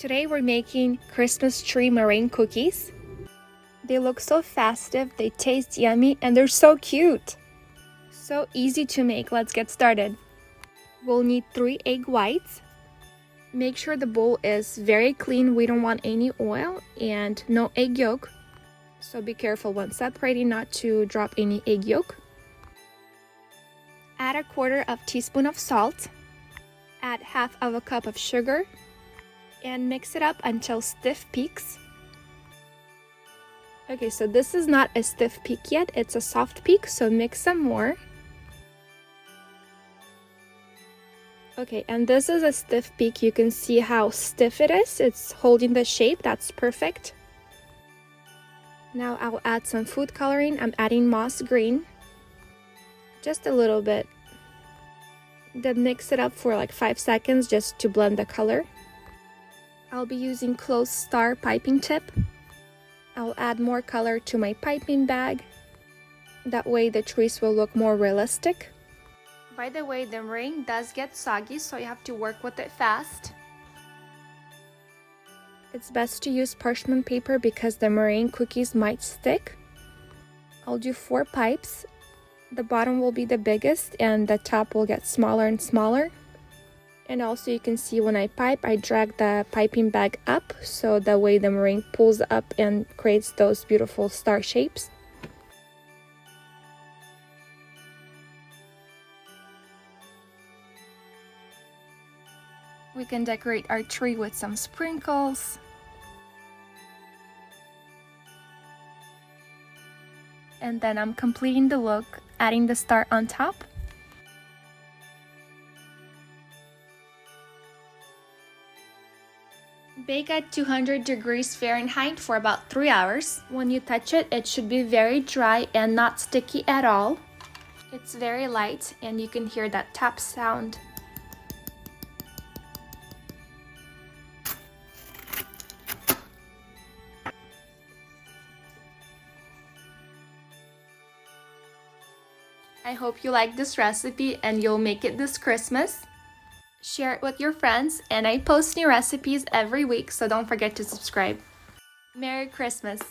Today we're making Christmas tree meringue cookies. They look so festive, they taste yummy, and they're so cute. So easy to make. Let's get started. We'll need 3 egg whites. Make sure the bowl is very clean. We don't want any oil and no egg yolk. So be careful when separating not to drop any egg yolk. Add 1/4 teaspoon of salt. Add 1/2 cup of sugar. And mix it up until stiff peaks. Okay, so this is not a stiff peak yet, it's a soft peak, so mix some more. Okay, and this is a stiff peak. You can see how stiff it is. It's holding the shape. That's perfect. Now I'll add some food coloring. I'm adding moss green. Just a little bit. Then mix it up for like 5 seconds just to blend the color. I'll be using closed star piping tip. I'll add more color to my piping bag. That way the trees will look more realistic. By the way, the meringue does get soggy, so you have to work with it fast. It's best to use parchment paper because the meringue cookies might stick. I'll do 4 pipes. The bottom will be the biggest and the top will get smaller and smaller. And also you can see when I pipe, I drag the piping bag up, so that way the meringue pulls up and creates those beautiful star shapes. We can decorate our tree with some sprinkles. And then I'm completing the look, adding the star on top. Bake at 200 degrees Fahrenheit for about 3 hours. When you touch it, it should be very dry and not sticky at all. It's very light and you can hear that tap sound. I hope you like this recipe and you'll make it this Christmas. Share it with your friends, and I post new recipes every week, so don't forget to subscribe. Merry Christmas!